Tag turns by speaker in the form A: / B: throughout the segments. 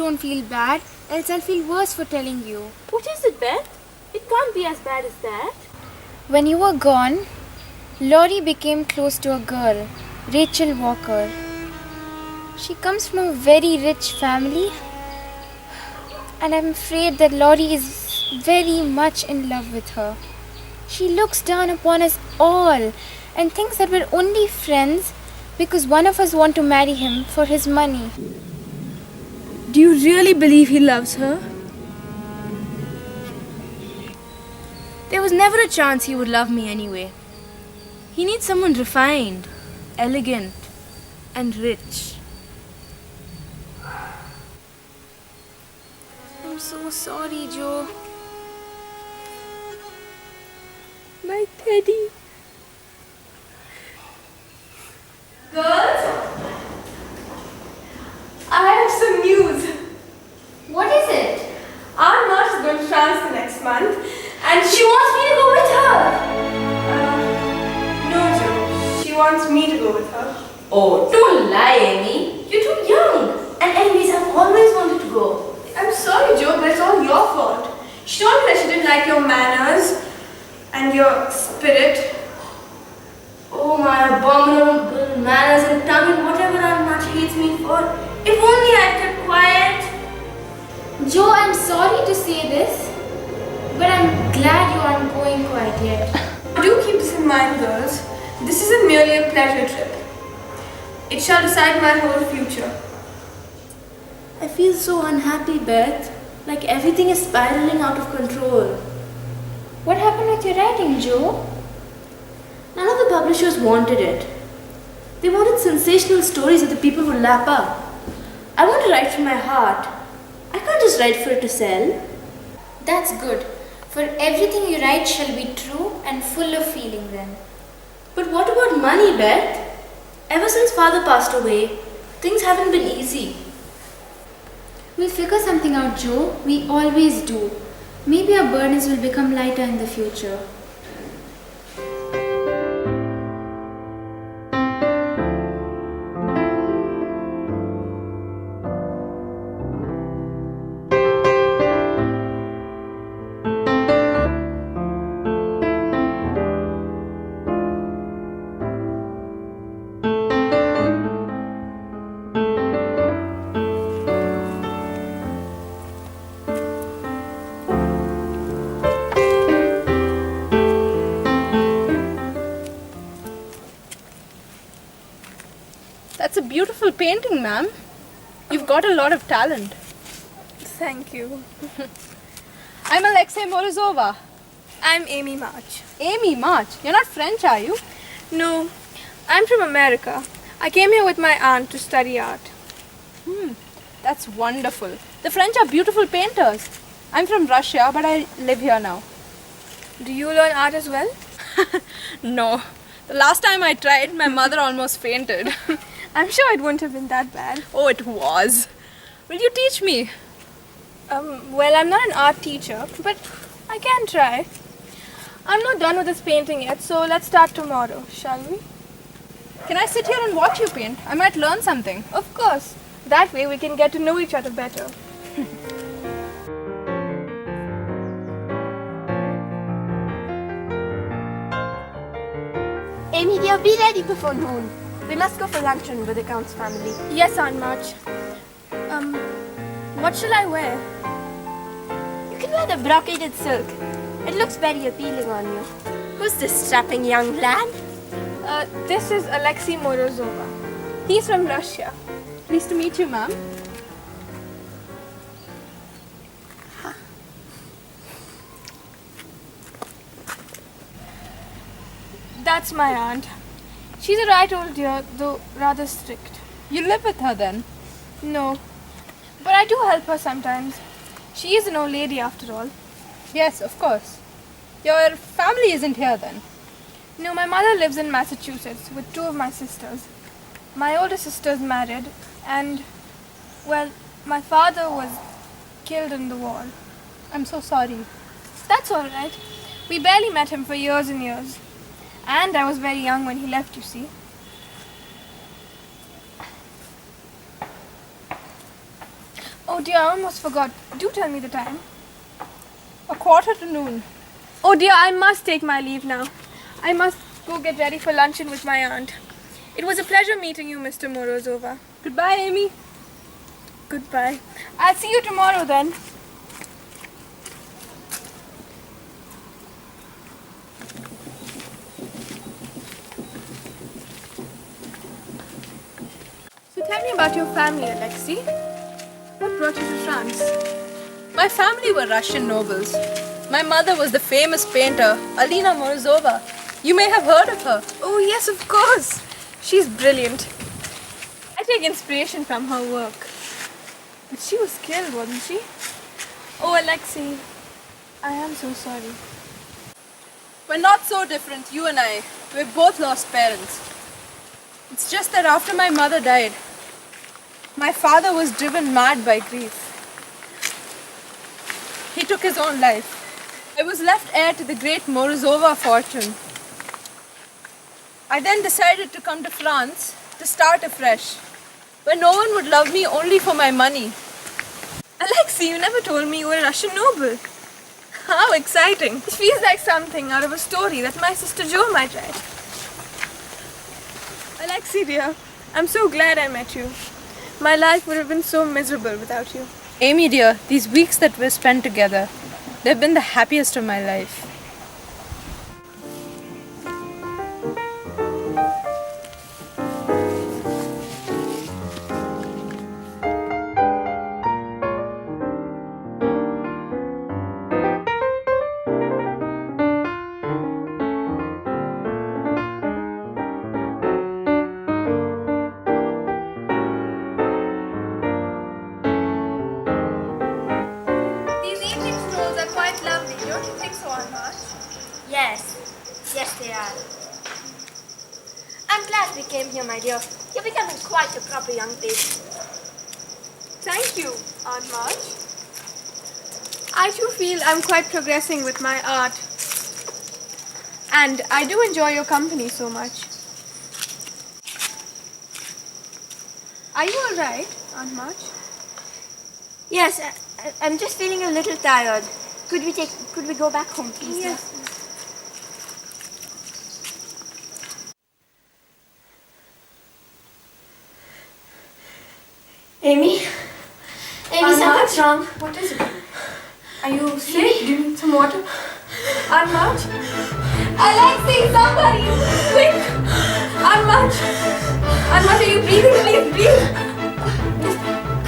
A: don't feel bad, else I'll feel worse for telling you.
B: What is it, Beth? It can't be as bad as that.
A: When you were gone, Laurie became close to a girl, Rachel Walker. She comes from a very rich family, and I'm afraid that Laurie is very much in love with her. She looks down upon us all and thinks that we're only friends because one of us want to marry him for his money.
B: Do you really believe he loves her? There was never a chance he would love me anyway. He needs someone refined, elegant, and rich.
A: I'm so sorry, Joe.
B: My teddy. Girls, I have some news.
A: What is it?
B: Our nurse is going to France the next month and she wants me to go with her. No, Joe. She wants me to go with her.
C: Oh, don't lie, Amy. You're too young. And anyways, I've always wanted to go.
B: I'm sorry, Joe, but it's all your fault. She told me that she didn't like your manners and your spirit.
C: Oh, my abominable manners and tongue and whatever Aunt March hates me for. If only I kept quiet.
A: Joe, I'm sorry to say this, but I'm glad you aren't going quite yet.
B: Do keep this in mind, girls. This isn't merely a pleasure trip. It shall decide my whole future.
C: I feel so unhappy, Beth. Like everything is spiraling out of control.
A: What happened with your writing, Joe?
C: None of the publishers wanted it. They wanted sensational stories that the people would lap up. I want to write from my heart. I can't just write for it to sell.
A: That's good. For everything you write shall be true and full of feeling then.
C: But what about money, Beth? Ever since Father passed away, things haven't been easy.
A: We'll figure something out, Joe. We always do. Maybe our burdens will become lighter in the future.
D: That's a beautiful painting, ma'am. You've got a lot of talent.
B: Thank you.
D: I'm Alexei Morozova.
B: I'm Amy March.
D: Amy March. You're not French, are you?
B: No, I'm from America. I came here with my aunt to study art.
D: That's wonderful. The French are beautiful painters. I'm from Russia, but I live here now.
B: Do you learn art as well?
D: No. The last time I tried, my mother almost fainted.
B: I'm sure it wouldn't have been that bad.
D: Oh, it was. Will you teach me?
B: Well, I'm not an art teacher, but I can try. I'm not done with this painting yet, so let's start tomorrow, shall we?
D: Can I sit here and watch you paint? I might learn something.
B: Of course. That way we can get to know each other better.
E: Amy, dear, be ready before noon. We must go for luncheon with the Count's family.
B: Yes, Aunt March. What shall I wear?
E: You can wear the brocaded silk. It looks very appealing on you. Who's this strapping young lad?
B: This is Alexei Morozova. He's from Russia.
D: Pleased to meet you, ma'am.
B: That's my aunt. She's a right old dear, though rather strict.
D: You live with her then?
B: No, but I do help her sometimes. She is an old lady after all.
D: Yes, of course. Your family isn't here then?
B: No, my mother lives in Massachusetts with two of my sisters. My older sister's married and, well, my father was killed in the war.
D: I'm so sorry.
B: That's all right. We barely met him for years and years. And I was very young when he left, you see. Oh, dear, I almost forgot. Do tell me the time.
D: 1:45.
B: Oh dear, I must take my leave now. I must go get ready for luncheon with my aunt. It was a pleasure meeting you, Mr. Morozova.
D: Goodbye, Amy.
B: Goodbye. I'll see you tomorrow then. So tell me about your family, Alexei. What brought you to France?
D: My family were Russian nobles. My mother was the famous painter, Alina Morozova. You may have heard of her.
B: Oh yes, of course. She's brilliant. I take inspiration from her work. But she was killed, wasn't she? Oh, Alexei, I am so sorry.
D: We're not so different, you and I. We've both lost parents. It's just that after my mother died, my father was driven mad by grief. He took his own life. I was left heir to the great Morozova fortune. I then decided to come to France to start afresh, where no one would love me only for my money.
B: Alexei, you never told me you were a Russian noble. How exciting. It feels like something out of a story that my sister Jo might write. Alexei dear, I'm so glad I met you. My life would have been so miserable without you.
D: Amy dear, these weeks that we've spent together, they've been the happiest of my life.
B: These evening strolls are quite lovely, don't you think so, Alcott?
E: Yes, they are. I'm glad we came here, my dear. You're becoming quite a proper young lady.
B: Thank you, Aunt March. I too feel I'm quite progressing with my art. And I do enjoy your company so much. Are you alright, Aunt March?
E: Yes, I'm just feeling a little tired. Could we go back home, please?
B: Yes.
E: Amy, something's wrong.
B: What is it? Are you sick? Do you need some water? Aunt March? Alexei, somebody! Quick! Aunt March! Aunt March, are you breathing? Please breathe!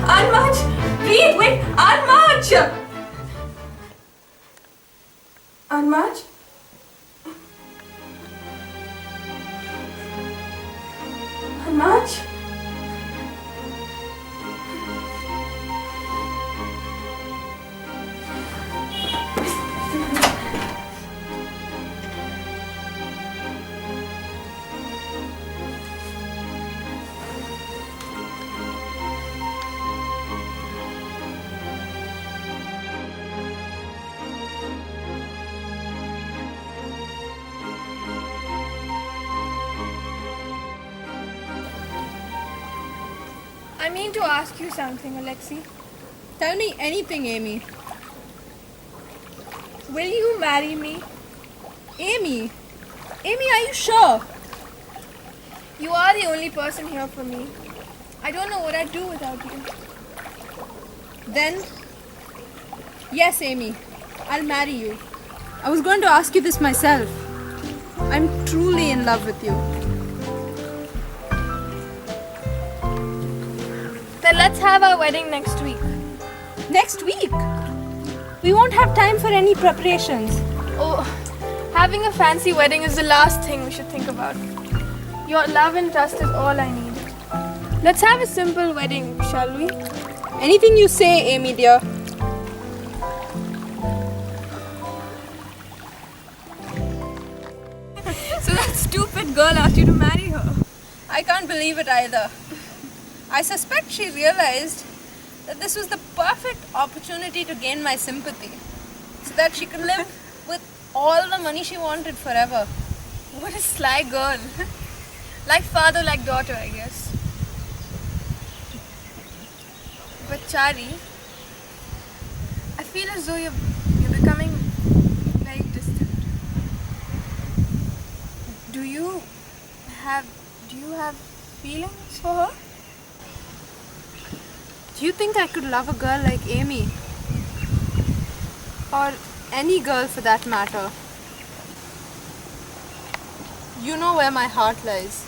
B: Aunt March! Breathe! Wait! Aunt March! Aunt March? Aunt March? I mean to ask you something, Alexei.
D: Tell me anything, Amy.
B: Will you marry me?
D: Amy, are you sure?
B: You are the only person here for me. I don't know what I'd do without you.
D: Then, yes, Amy, I'll marry you. I was going to ask you this myself. I'm truly in love with you.
B: Then let's have our wedding next week.
D: Next week? We won't have time for any preparations.
B: Oh, having a fancy wedding is the last thing we should think about. Your love and trust is all I need. Let's have a simple wedding, shall we?
D: Anything you say, Amy dear.
B: So that stupid girl asked you to marry her.
D: I can't believe it either. I suspect she realized that this was the perfect opportunity to gain my sympathy, so that she could live with all the money she wanted forever.
B: What a sly girl. Like father, like daughter, I guess. But Chari,
D: feel as though you're becoming very distant. Do you have feelings for her? Do you think I could love a girl like Amy? Or any girl for that matter? You know where my heart lies.